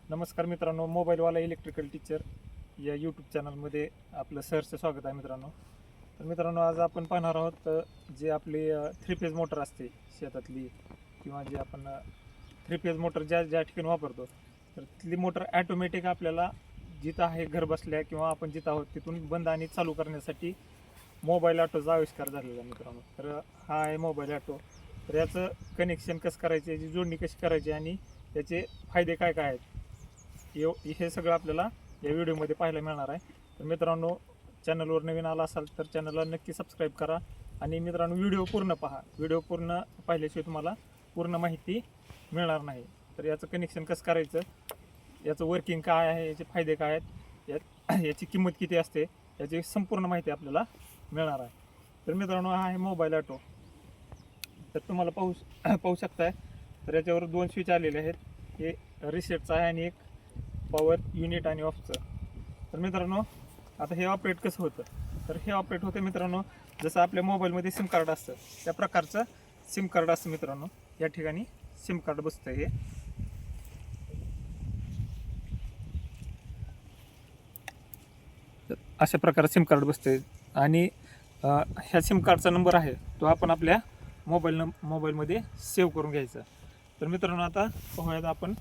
नमस्कार मित्रांनो, मोबाईलवाला electrical teacher या यूट्यूब चॅनलमध्ये आपलं सहर्ष स्वागत आहे मित्रांनो. तर मित्रांनो, आज आपण पाहणार आहोत जे आपली 3 फेज मोटर असते शेतातली, किंवा जे आपण 3 फेज मोटर ज्या ठिकाणी वापरतो, तर तिथली मोटर ॲटोमॅटिक आपल्याला जिथं आहे घर बसल्या किंवा आपण जिथं आहोत तिथून बंद आणि चालू करण्यासाठी मोबाईल ऑटोचा आविष्कार झालेला आहे मित्रांनो. तर हा आहे मोबाईल ऑटो. तर याचं कनेक्शन कसं करायचं, याची जोडणी कशी करायची आणि याचे फायदे काय काय आहेत, हे सगळं आपल्याला या व्हिडिओमध्ये पाहायला मिळणार आहे. तर मित्रांनो, चॅनलवर नवीन आला असाल तर चॅनलला नक्की सबस्क्राईब करा आणि मित्रांनो व्हिडिओ पूर्ण पहा. व्हिडिओ पूर्ण पाहिल्याशिवाय तुम्हाला पूर्ण माहिती मिळणार नाही. तर याचं कनेक्शन कसं करायचं, याचं वर्किंग काय आहे, याचे फायदे काय आहेत, याची किंमत किती असते, याची संपूर्ण माहिती आपल्याला मिळणार आहे. तर मित्रांनो, हा आहे मोबाईल ऑटो. तर तुम्हाला पाहू शकताय. तर याच्यावर 2 स्विच आलेले आहेत. हे रिसेटचं आहे आणि एक पॉवर युनिट आणि ऑफचं. तर मित्रांनो, आता हे ऑपरेट कसं होतं, तर हे ऑपरेट होते मित्रांनो जसं आपल्या मोबाईलमध्ये सिम कार्ड असतं त्या प्रकारचं सिम कार्ड असतं मित्रांनो. या ठिकाणी सिम कार्ड बसतं हे. अशा प्रकारे सिम कार्ड बसते आणि ह्या सिम कार्डचा नंबर आहे तो आपण आपल्या मोबाईलमध्ये सेव्ह करून घ्यायचा. तर मित्रांनो, आता पाहूयात आपण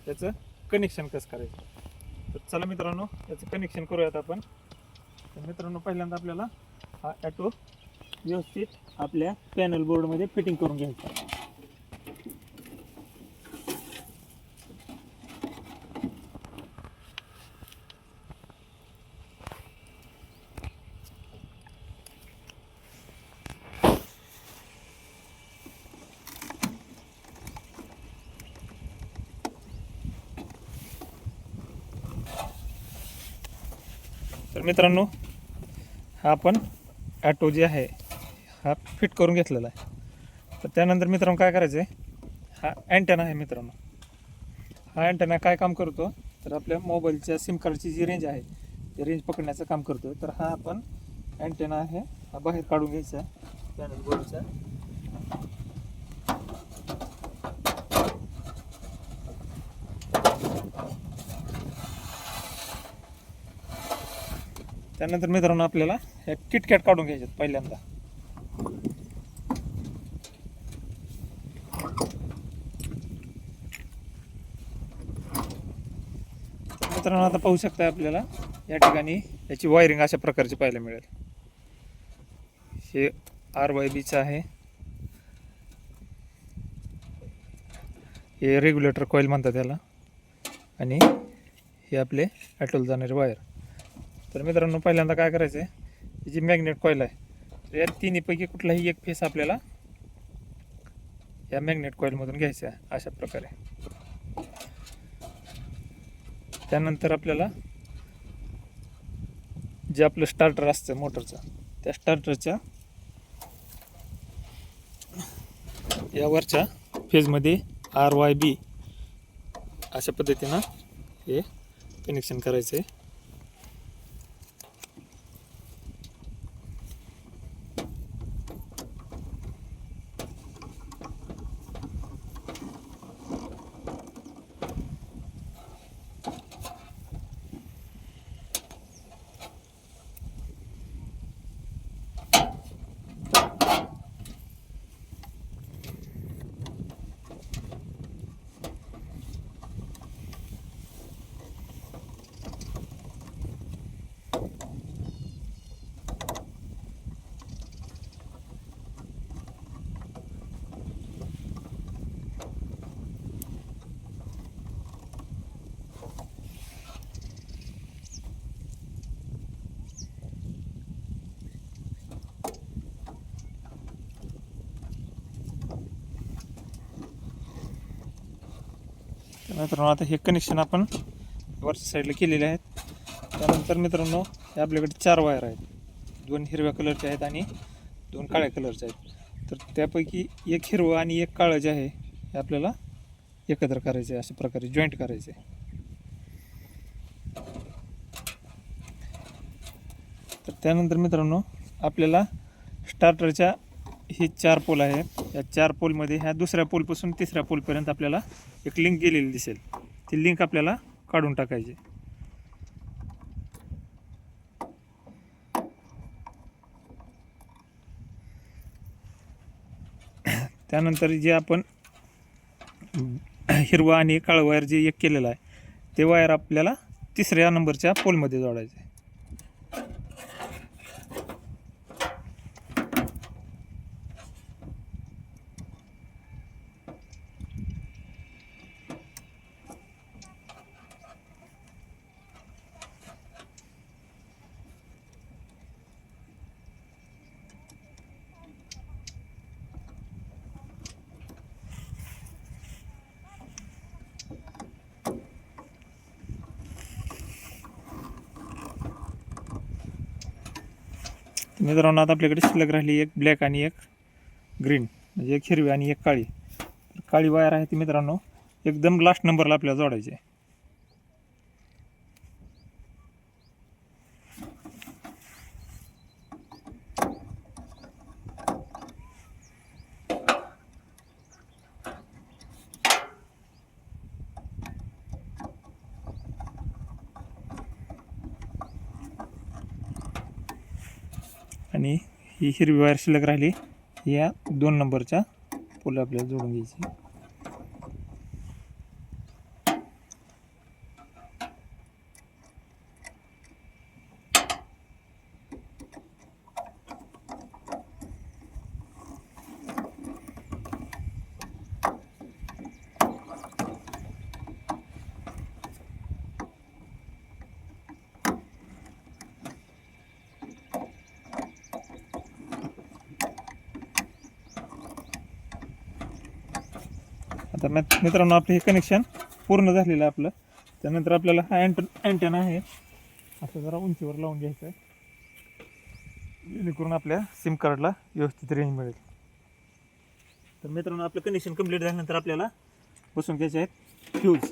याचं कनेक्शन कसं करायचं. तर चला मित्रांनो, याचं कनेक्शन करूयात आपण. तर मित्रांनो, पहिल्यांदा आपल्याला हा ॲटो व्यवस्थित आपल्या पॅनल बोर्डमध्ये फिटिंग करून घ्यायचा. तर मित्रांनो, हा आपण ॲटो जे आहे हा फिट करून घेतलेला आहे. तर त्यानंतर मित्रांनो काय करायचं आहे, हा अँटेना आहे मित्रांनो. हा अँटेना काय काम करतो, तर आपल्या मोबाईलच्या सिम कार्डची जी रेंज आहे ती रेंज पकडण्याचं काम करतो. तर हा आपण अँटेना आहे हा बाहेर काढून घ्यायचा पॅनल बोर्डचा. त्यानंतर मित्रांनो, आपल्याला ह्या किटकॅट काढून घ्यायच्यात पहिल्यांदा. मित्रांनो, आता पाहू शकता आपल्याला या ठिकाणी याची वायरिंग अशा प्रकारची पाहायला मिळेल. हे RYBचं आहे. हे रेग्युलेटर कॉईल म्हणतात त्याला, आणि हे आपले ॲटोला जाणारे वायर. तर मित्रांनो, पहिल्यांदा काय करायचं आहे, ही जी मॅग्नेट कॉईल आहे तर या तिन्हीपैकी कुठलाही एक फेस आपल्याला या मॅग्नेट कॉईलमधून घ्यायचा आहे अशा प्रकारे. त्यानंतर आपल्याला जे आपलं स्टार्टर असतं मोटरचं, त्या स्टार्टरच्या यावरच्या फेजमध्ये RYB अशा पद्धतीनं हे कनेक्शन करायचं आहे. मित्रांनो, आता हे कनेक्शन आपण वरच्या साईडला केलेले आहेत. त्यानंतर मित्रांनो, हे आपल्याकडे 4 वायर आहेत. 2 हिरव्या कलरचे आहेत आणि 2 काळ्या कलरचे आहेत. तर त्यापैकी एक हिरवं आणि एक काळं जे आहे हे आपल्याला एकत्र करायचे आहे, अशा प्रकारे जॉईंट करायचे. तर त्यानंतर मित्रांनो, आपल्याला स्टार्टरच्या हे 4 पोल आहेत. या 4 पोलमध्ये ह्या दुसऱ्या पोलपासून तिसऱ्या पोलपर्यंत आपल्याला एक लिंक गेलेली दिसेल. ती लिंक आपल्याला काढून टाकायचे. त्यानंतर जे आपण हिरवा आणि काळं वायर जे एक केलेलं आहे ते वायर आपल्याला 3ऱ्या नंबरच्या पोलमध्ये जोडायचे. मित्रांनो आता आपल्याकडे शिल्लक राहिली एक ब्लॅक आणि एक ग्रीन, म्हणजे एक हिरवी आणि एक काळी. तर काळी वायर आहे ती मित्रांनो एकदम लास्ट नंबरला आपल्याला जोडायची आहे. आणि ही हिरवी वायर शिल्लक राहिली या 2 नंबरच्या पोल आपल्याला जोडून घ्यायची. आता मित्रांनो आपलं हे कनेक्शन पूर्ण झालेलं आहे आपलं. त्यानंतर आपल्याला हा अँटेना आहे असं जरा उंचीवर लावून घ्यायचं आहे, जेणेकरून आपल्या सिम कार्डला व्यवस्थित रेंज मिळेल. तर मित्रांनो आपलं कनेक्शन कंप्लीट झाल्यानंतर आपल्याला बसून घ्यायचे आहेत फ्यूज.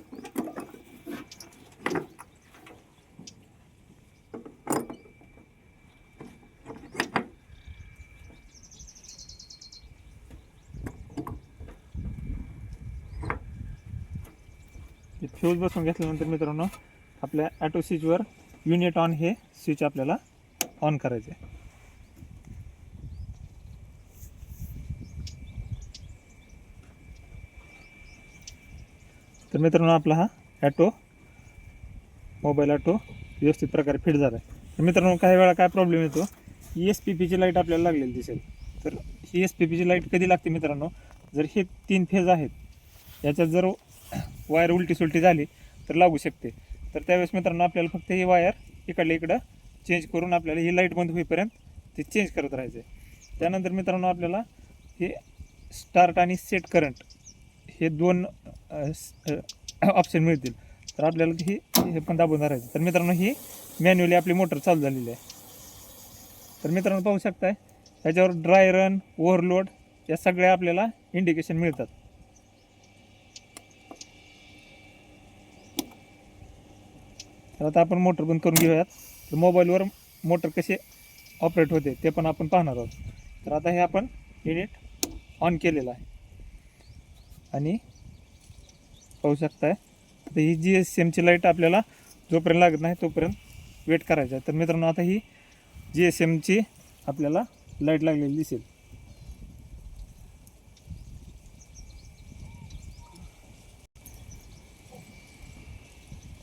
फ्यूज बसून घेतल्यानंतर मित्रांनो आपल्या ॲटो स्विचवर युनिट ऑन हे स्विच आपल्याला ऑन करायचे. तर मित्रांनो आपला हा ॲटो मोबाईल ॲटो व्यवस्थित प्रकारे फिट झाला आहे. तर मित्रांनो काही वेळा काय प्रॉब्लेम येतो, ESPPची लाईट आपल्याला लागलेली दिसेल. तर ही ESPPची लाईट कधी लागते मित्रांनो, जर हे 3 फेज आहेत याच्यात जर वायर उलटी सुलटी झाली तर लागू शकते. तर त्यावेळेस मित्रांनो आपल्याला फक्त ही वायर इकडल्या इकडं चेंज करून आपल्याला ही लाईट बंद होईपर्यंत ते चेंज करत राहायचं आहे. त्यानंतर मित्रांनो आपल्याला हे स्टार्ट आणि सेट करंट हे 2 ऑप्शन मिळतील. तर आपल्याला हे पण दाबून राहायचं. तर मित्रांनो ही मॅन्युअली आपली मोटर चालू झालेली आहे. तर मित्रांनो पाहू शकताय ह्याच्यावर ड्राय रन, ओव्हरलोड या सगळ्या आपल्याला इंडिकेशन मिळतात. तर आता आपण मोटर बंद करून घेऊयात. तर मोबाईलवर मोटर कसे ऑपरेट होते ते पण आपण पाहणार आहोत. तर आता हे आपण युनिट ऑन केलेलं आहे आणि पाहू शकताय आता ही GSMची लाईट आपल्याला जोपर्यंत लागत नाही तोपर्यंत वेट करायचं आहे. तर मित्रांनो आता ही GSMची आपल्याला लाईट लागलेली दिसेल.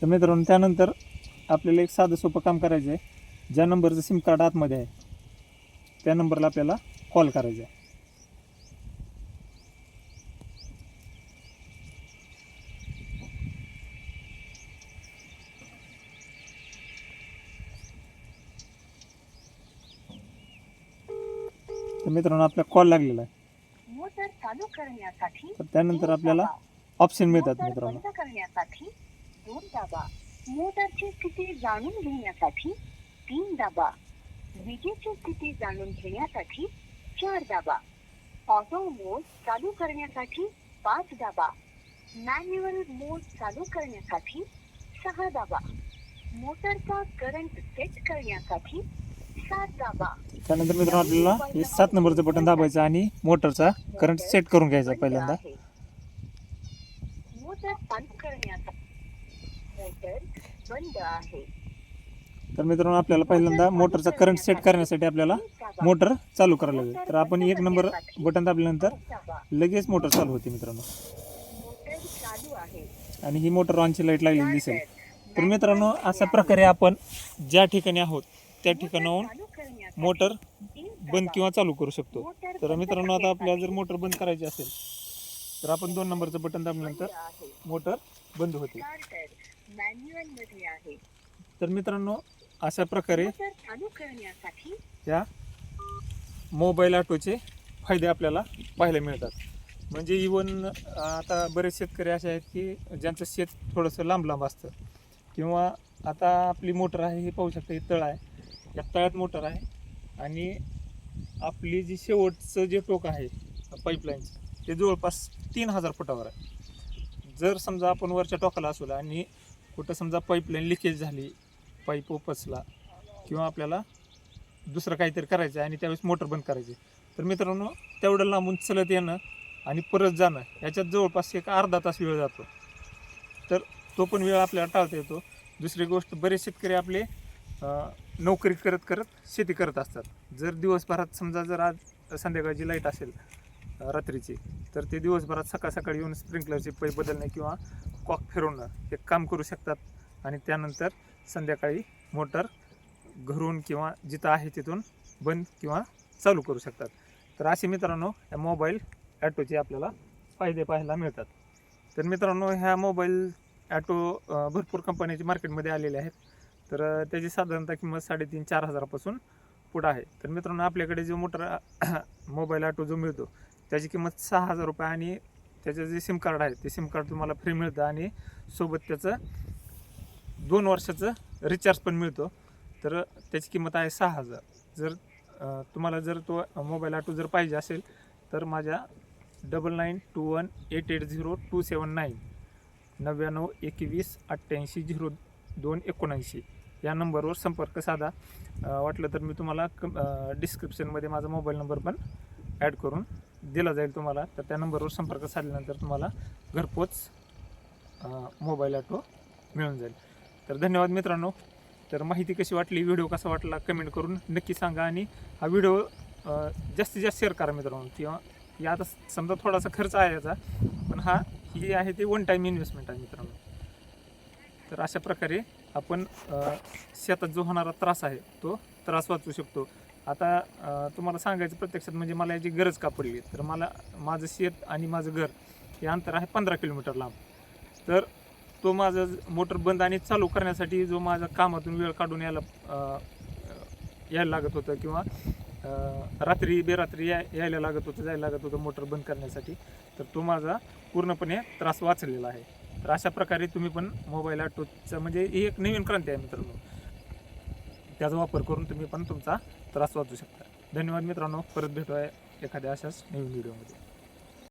तर मित्रांनो त्यानंतर आपल्याला एक साधं सोपं काम करायचं आहे. ज्या नंबरचं सिम कार्ड आतमध्ये आहे त्या नंबरला आपल्याला कॉल करायचा आहे. तर मित्रांनो आपला कॉल लागलेला आहे. मोटर चालू करण्यासाठी तर त्यानंतर आपल्याला ऑप्शन मिळतात मित्रांनो. बंद करण्यासाठी 2 दाबा, मोटरची स्थिती जाणून घेण्यासाठी 3 दाबा, विजेची स्थिती जाणून घेण्यासाठी 4 दाबा, ऑटो मोड चालू करण्यासाठी 5 दाबा, मॅन्युअल मोड चालू करण्यासाठी 6 दाबा, मोटरचा करंट सेट करण्यासाठी 7 दाबा. त्यानंतर मित्रांनो आपल्याला हे 7 नंबरचं बटन दाबायचं आणि मोटरचा करंट सेट करून घ्यायचा पहिल्यांदा. मोटर चालू करण्यासाठी मोटर बंद आहे. तर मित्रांनो आपल्याला पहिल्यांदा मोटरचा करंट सेट करण्यासाठी आपल्याला मोटर चालू करायला लागेल. तर आपण एक नंबर बटन दाबल्यानंतर लगेच मोटर चालू होते मित्रांनो. मोटर चालू आहे. आणि ही मोटर ऑनची लाईट लागलेली दिसेल. तर मित्रांनो अशा प्रकारे आपण ज्या ठिकाणी आहोत त्या ठिकाणाहून मोटर बंद किंवा चालू करू शकतो. तर मित्रांनो आता आपल्याला जर मोटर बंद करायची असेल तर आपण 2 नंबरचं बटन दाबल्यानंतर मोटर बंद होते. मॅन्युअल मध्ये आहे. तर मित्रांनो अशा प्रकारे मोटर चालू करण्यासाठी या मोबाईल ऑटोचे फायदे आपल्याला पाहायला मिळतात. म्हणजे इवन आता बरेच शेतकरी असे आहेत की ज्यांचं शेत थोडंसं लांब लांब असतं किंवा आता आपली मोटर आहे हे पाहू शकता, हे तळ आहे, या तळ्यात मोटर आहे आणि आपली जी शेवटचं जे टोक आहे पाईपलाईनचं ते जवळपास 3000 फुटावर आहे. जर समजा आपण वरच्या टोकाला असू आणि कुठं समजा पाईपलाईन लिकेज झाली, पाईप उपसला किंवा आपल्याला दुसरं काहीतरी करायचं आहे आणि त्यावेळेस मोटर बंद करायची, तर मित्रांनो तेवढं लांबून चलत येणं आणि परत जाणं याच्यात जवळपास एक अर्धा तास वेळ जातो. तर तो पण वेळ आपल्याला टाळता येतो. दुसरी गोष्ट, बरेच शेतकरी आपले नोकरी करत करत शेती करत असतात. जर दिवसभरात समजा जर आज संध्याकाळची लाईट असेल रात्रीची, तर ते दिवसभरात सकाळ सकाळी येऊन स्प्रिंकलरचे पाईप बदलणे किंवा कॉक फिरवणं हे काम करू शकतात आणि त्यानंतर संध्याकाळी मोटर घरून किंवा जिथं आहे तिथून बंद किंवा चालू करू शकतात. तर असे मित्रांनो या मोबाईल ॲटोचे आपल्याला फायदे पाहायला मिळतात. तर मित्रांनो ह्या मोबाईल ॲटो भरपूर कंपन्याचे मार्केटमध्ये आलेले आहेत. तर त्याची साधारणतः किंमत 3,500-4,000 हजारापासून पुढं आहे. तर मित्रांनो आपल्याकडे जो मोटर मोबाईल ॲटो जो मिळतो त्याची किंमत 6,000 रुपये आणि त्याचं जे सिम कार्ड आहे ते सिम कार्ड तुम्हाला फ्री मिळतं आणि सोबत त्याचं 2 वर्षाचं रिचार्ज पण मिळतो. तर त्याची किंमत आहे 6,000. जर तुम्हाला जर तो मोबाईल ॲटो जर पाहिजे असेल तर माझ्या 9921880279 9921880279 या नंबरवर संपर्क साधा. वाटलं तर मी तुम्हाला डिस्क्रिप्शनमध्ये माझा मोबाईल नंबर पण ॲड करून दिला जाईल तुम्हाला. तर त्या नंबरवर संपर्क साधल्यानंतर तुम्हाला घरपोच मोबाईल ॲटो मिळून जाईल. तर धन्यवाद मित्रांनो. तर माहिती कशी वाटली, व्हिडिओ कसा वाटला कमेंट करून नक्की सांगा आणि हा व्हिडिओ जास्तीत जास्त शेअर करा मित्रांनो. किंवा या आता समजा थोडासा खर्च आहे याचा, पण ही आहे ते वन टाईम इन्व्हेस्टमेंट आहे मित्रांनो. तर अशा प्रकारे आपण शेतात जो होणारा त्रास आहे तो त्रास वाचवू शकतो. आता तुम्हाला सांगायचं प्रत्यक्षात म्हणजे मला याची गरज का पडली, तर मला माझं शेत आणि माझं घर हे अंतर आहे 15 किलोमीटर लांब. तर तो माझं मोटर बंद आणि चालू करण्यासाठी जो माझा कामातून वेळ काढून यायला लागत होतं किंवा रात्री बेरात्री यायला लागत होतं, जायला लागत होतं मोटर बंद करण्यासाठी, तर तो माझा पूर्णपणे त्रास वाचलेला आहे. तर अशा प्रकारे तुम्ही पण मोबाईल ॲटोचा म्हणजे ही एक नवीन क्रांती आहे मित्रांनो. त्याचा वापर करून तुम्ही पण तुमचा त्रास वाचू शकता. धन्यवाद मित्रांनो. परत भेटूया एखाद्या अशाच नवीन व्हिडिओमध्ये.